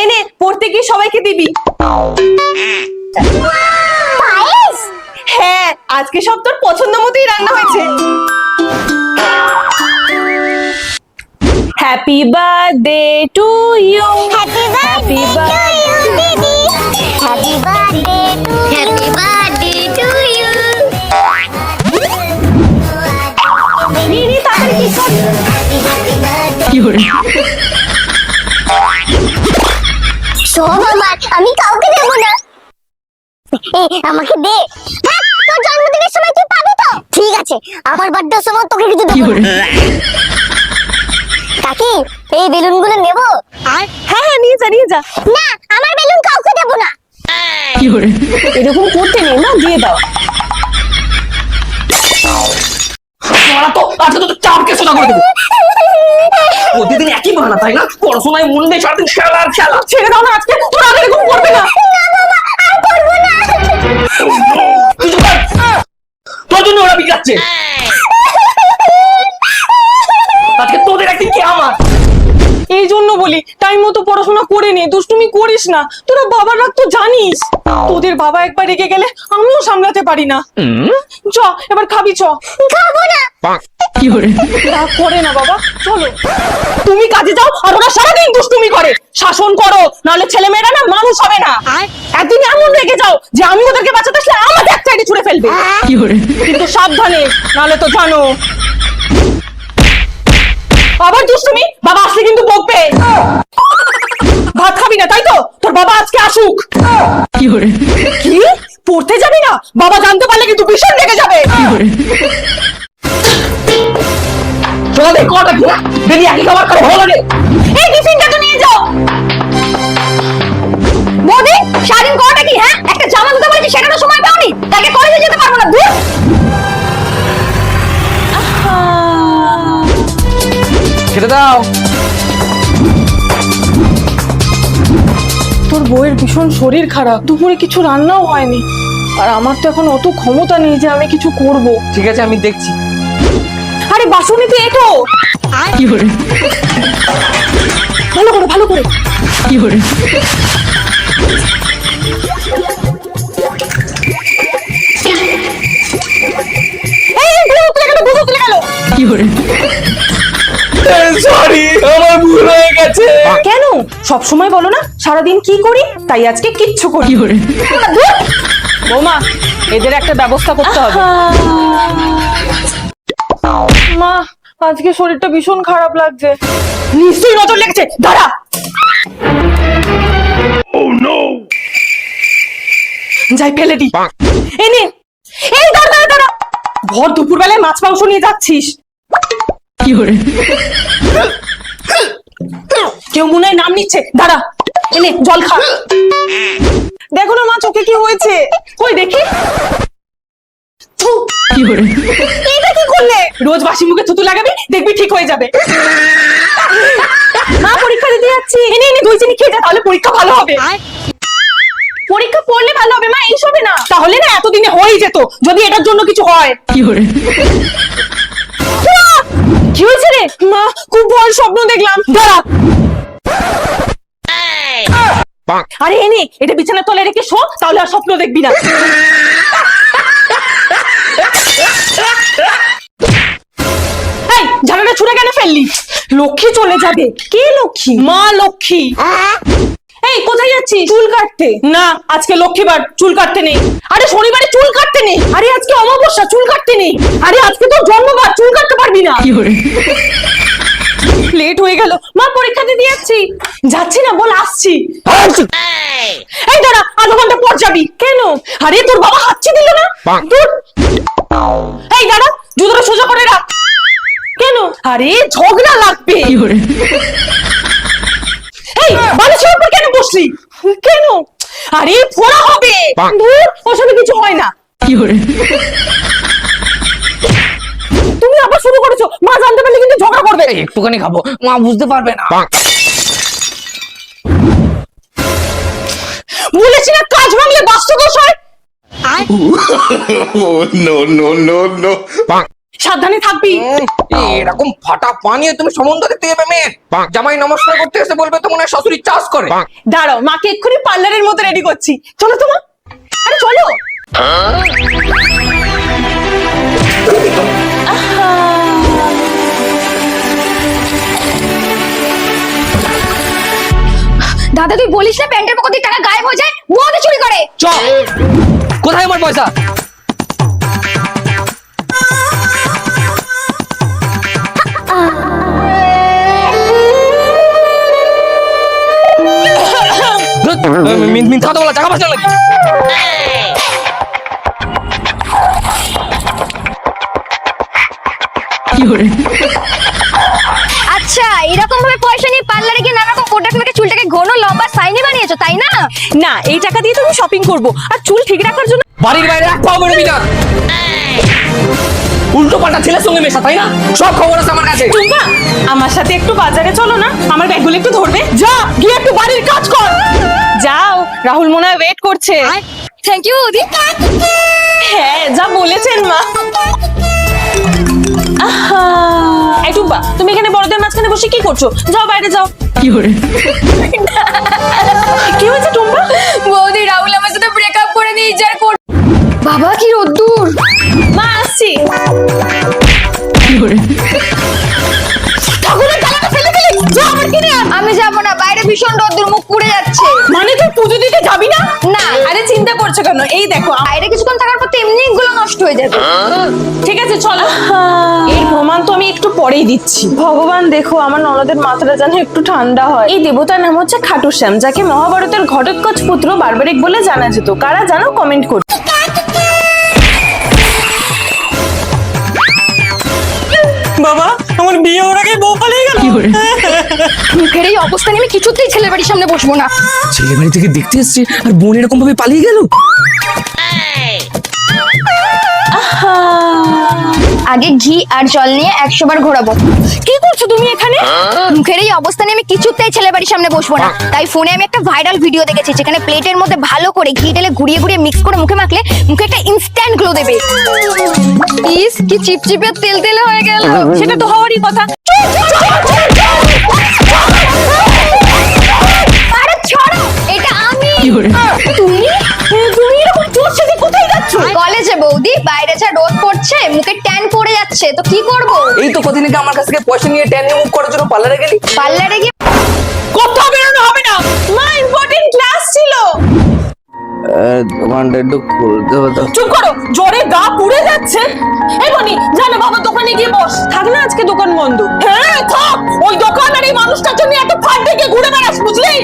এনে পড়তে গিয়ে সবাইকে দিবি। হ্যাঁ, আজকে সব তোর পছন্দ মতোই রান্না হয়েছে। Happy birthday to you. Happy birthday দিদি, happy birthday to you. Rini তাড়াতাড়ি কি করে? সব আমার, আমি কাউকে দেব না। আমাকে দে। তোর জন্মদিনের সময় তুই পাবি তো? ঠিক আছে, আমার বার্থডের সময় তোকে কিছু কি দেব করে? না। কাকি, এই বেলুনগুলো নেব? হ্যাঁ হ্যাঁ, নিয়ে যা নিয়ে যা। না, আমার বেলুন কাউকে দেব না। কি করে? এরকম করতে নেই না, দিয়ে দাও। তো আজকে তো চাপকে সোনা করে দেবো। প্রতিদিন একই বাহানা, তাই না? পড়াশোনায় মন নেই, সারাদিন খেলা আর খেলা। ছেড়ে দাও না, আজকে তোর আগে এরকম করবে না। তুই চুপ কর। তোর জন্য ওরা বিগড়াচ্ছে। আজকে তোদের একদিন কি আমার। এই জন্য বলি টাইম মতো পড়াশোনা করে নে, দুষ্টুমি করিস না। তোরা বাবার রাগ তো জানিস। তোদের বাবা একবার রেগে গেলে আমিও সামলাতে পারি না। চ এবার খাবি, চ। খাবো না। কি করে? রাগ করে না বাবা, চলো। তুমি কাজে যাও আর ওরা সারাদিন দুষ্টুমি করে। শাসন করো, নাহলে ছেলে মেয়েরা না মানুষ হবে না। একদিন এমন রেগে যাও যে আমি ওদেরকে বাঁচাতে আসলে আমাকে এক সাইডে ছুড়ে ফেলবে। কি করে? কিন্তু সাবধানে, নাহলে তো জানো। আবার দুষ্টুমি, বাবা আসলে কিন্তু বকবে। ভাত খাবি না তাই তো? তোর বাবা আজকে আসুক। কি করে? কি পড়তে যাবি না? বাবা জানতে পারলে কিন্তু ভীষণ রেগে যাবে। কি করে? সোনা দেখ কটা কি? যদি একই খাবার খাওয়া ভালো লাগে। এই টিফিনটা তো নিয়ে যাও। বৌদি, সারাদিন কটা কি? হ্যাঁ, একটা জামা ধুতে বলেছি সেটা তো সময় পাওনি। তাকে কলেজে যেতে পারবো না। দূর। খেতে দাও। তোর বউয়ের ভীষণ শরীর খারাপ, দুপুরে কিছু রান্নাও হয়নি। আর আমার তো এখন অত ক্ষমতা নেই যে আমি কিছু করব। ঠিক আছে, আমি দেখছি। আরে বাসুনিতে এটো। কি করে? ভালো করে ভালো করে। কি করে? এই ভুল উতলে গেল, ভুল উতলে গেল। কি করে? সরি, আমার ভুল হয়ে গেছে। কেন সব সময় বলো না সারাদিন কি করি, তাই আজকে কিচ্ছু করি। কি করে? ধুর। বৌমা, এদের একটা ব্যবস্থা করতে হবে। মা, আজকে শরীরটা ভীষণ খারাপ লাগছে। নিশ্চয়ই নজর লেগেছে, দাঁড়া। যাই ফেলে দি। এই নে। এই দাঁড়া দাঁড়া দাঁড়া। ভর দুপুর বেলায় মাছ মাংস নিয়ে যাচ্ছিস। কি করে? কেউ মনে হয় নাম নিচ্ছে, দাঁড়া। এনে জল খা। দেখো না মা, চোখে কি হয়েছে? কই দেখি। থু, কি করে? এটা কি করলে? রোজ বাসি মুখে থুতু লাগাবি, দেখবি ঠিক হয়ে যাবে। মা, পরীক্ষা দিতে যাচ্ছি। এনে এনে দই চিনি খেয়ে যা, তাহলে পরীক্ষা ভালো হবে। পরীক্ষা পড়লে ভালো হবে মা, এইসবে না। তাহলে না এতদিনে হয়েই যেত, যদি এটার জন্য কিছু হয়। কি করে? কি হয়েছে রে? মা, খুব ভয় স্বপ্ন দেখলাম। দাঁড়া। আরে এনে এটা বিছানার তলায় রেখে শো, তাহলে আর স্বপ্ন দেখবি না। এই জানাটা ছুঁড়ে কেন ফেললি? লক্ষ্মী চলে যাবে। কে লক্ষ্মী? মা লক্ষ্মী। এই কোথায় যাচ্ছিস? চুল কাটতে। না, আজকে লক্ষ্মীবার, চুল কাটতে নেই। আরে শনিবারে চুল কাটতে নেই। আরে আজকে অমাবস্যা, চুল কাটতে নেই। আরে আজকে তো জন্মবার, চুল কাটতে পারবি না। কি করে? লেট হয়ে গেল। মা, পরীক্ষা দিতে যাচ্ছি। যাচ্ছি না বল, আসছি। এই দাঁড়া, আধা ঘন্টা পর যাবি। কেন? আরে তোর বাবা হাঁচি দিল না। দূর। এই দাঁড়া, জুতোটা সোজা করে রাখ। কেন? আরে ঝগড়া লাগবে। কি করে? এই বালিশের উপর কেন বসলি? কেন? আরে ফোড়া হবে। ধুর, ওসবে কিছু হয় না। কি করে? তুমি আবার শুরু করেছো। মা জানতে পারলে কিন্তু ঝগড়া করবে। একটুখানি খাবো, মা বুঝতে পারবে না। বলেছি না, কাজ ভাঙলে বাস্তু দোষ হয়। Oh, no, no, no, no. সাবধানে থাকবি। এরকম ফাটা পানিয়ে তুমি সমুদ্র দেখতে যাবে মেয়ে? জামাই নমস্কার করতে এসে বলবে তো মনে হয় শাশুড়ি চাষ করে। দাঁড়াও, মাকে এক্ষুনি পার্লারের মতো রেডি করছি। চলো তো মা, আরে চলো। আহা। দাদা তুই বলিস না প্যান্টের পকেট দিয়ে টাকা গায়েব হয়ে যায়, বউদি চুরি করে। চল, কোথায় আমার পয়সা? মিথ্যা কথা বলা, টাকা পয়সা লাগে। কি hore আচ্ছা এরকম ভাবে পয়সা নিয়ে পার্লারে গিয়ে নানা রকম প্রোডাক্ট মেখে চুলটাকে ঘন লম্বা সাইনি বানিয়েছো তাই না? না, এই টাকা দিয়ে তুমি শপিং করবো আর চুল ঠিক রাখার জন্য। বাড়ির বাইরে এক পাও বেরোবি না। উল্টো পাল্টা ছেলের সঙ্গে মেশা, তাই না? সব খবর আছে আমার কাছে। টুম্পা, আমার সাথে একটু বাজারে চলো না, আমার ব্যাগগুলো একটু ধরবে। যা গিয়ে একটু বাড়ির কাজ কর। যাও, রাহুল মনে হয় ওয়েট করছে। থ্যাংক ইউ বৌদি। হ্যাঁ, যা বলেছেন মা। আহা, এই টুম্পা, তুমি এখানে বড়দের মাঝখানে বসে কি করছো? যাও বাইরে যাও। কি hore কি হয়েছে টুম্পা? বৌদি রাহুল আমার সাথে ব্রেকআপ করে দিয়ে ইজার কর। বাবা কি রোদ্দুর। মা আসছি। কি hore ঠাকুরের ডালাটা ফেলে দিলি। যা আমার কিনে আন। আমি যাবো না, বাইরে ভীষণ রোদ্দুর, মুখ পুড়ে যাচ্ছে। মানে তুই পুজো দিতে যাবি না? না। আরে চিন্তা করছো কেন? এই দেখো, বাইরে কিছুক্ষণ থাকার পর তো এমনি গুলো নষ্ট হয়ে যাবে। ঠিক আছে চলো। এর প্রমাণ তো আমি একটু পরেই দিচ্ছি। ভগবান দেখো, আমার ননদের মাথাটা যেন একটু ঠান্ডা হয়। এই দেবতার নাম হচ্ছে খাটুশ্যাম, যাকে মহাভারতের ঘটোৎকচ পুত্র বার্বারিক বলে জানা যেত। কারা জানো কমেন্ট করো। বাবা, আমার বিয়ে ওর আগে বউ পালিয়ে গেল। কি hore মুখের এই অবস্থা নিয়ে আমি কিছুতেই ছেলের বাড়ির সামনে বসবো না। ছেলে বাড়ি থেকে দেখতে এসছে আর বোন এরকম ভাবে পালিয়ে গেল। আগে ঘি আর জল নিয়ে 100 বার ঘোরাবো। কি করছো তুমি এখানে? মুখের এই অবস্থা নিয়ে আমি কিছুতেই ছেলের বাড়ির সামনে বসবো না। তাই ফোনে আমি একটা ভাইরাল ভিডিও দেখেছি, যেখানে প্লেটের মধ্যে ভালো করে ঘি ঢেলে ঘুরিয়ে ঘুরিয়ে মিক্স করে মুখে মাখলে মুখে একটা ইনস্ট্যান্ট গ্লো দেবে। ইস কি চিপচিপে তেল তেলে হয়ে গেল। সেটা তো হওয়ারই কথা। আরে ছাড়ো, এটা আমি। কি hore তুমি তুমি এরকম চোর সেজে কোথায় যাচ্ছ? কলেজে বৌদি, বাইরে যা রোদ পড়ছে মুখে ট্যান পড়ে যাচ্ছে, তো কি করব? এই তো কদিন আগে আমার কাছ থেকে পয়সা নিয়ে ট্যান রিমুভ করার জন্য পার্লারে গেলি। পার্লারে গিয়ে কোথাও বেরোনো হবে না। মা, ইম্পর্টেন্ট ক্লাস ছিল। দোকানটা একটু খুলতে হতো। চুপ করো, জোরে গা পুড়ে যাচ্ছে। এই বনি, জানো বাবা দোকানে গিয়ে বস। থাক না, আজকে দোকান বন্ধ। হ্যাঁ থাক, ওই দোকান আর এই মানুষটার জন্য এত ফাট থেকে ঘুরে বেড়াস, বুঝলি?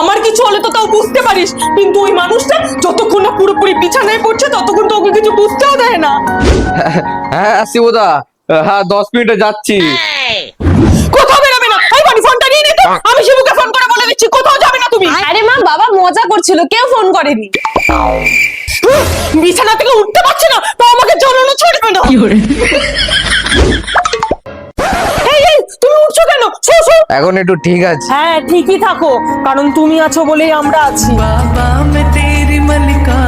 আমার কিছু হলে তো তাও বুঝতে পারিস, কিন্তু ওই মানুষটা যতক্ষণ না পুরোপুরি বিছানায় পড়ছে ততক্ষণ তো ওকে কিছু বুঝতেও দেয় না। হ্যাঁ শিবদা, হ্যাঁ 10 মিনিটে যাচ্ছি। কোথাও বেরোবে না। এই বনি, ফোনটা নিয়ে নে তো। আমি শিবুকে ফোন করে বলে দিচ্ছি, কোথাও যাবে না তুমি। আরে মা, বাবা মজা করছিল, কেউ ফোন করেনি। বিছানা থেকে উঠতে পারছে না তো আমাকে জ্বালানো ছাড়বে না। কি hore এই এই, তুমি উঠছো কেন? Show show. এখন একটু ঠিক আছে। হ্যাঁ ঠিকই থাকো, কারণ তুমি আছো বলেই আমরা আছি। बाबा मैं तेरी मलिका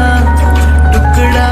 टुकड़ा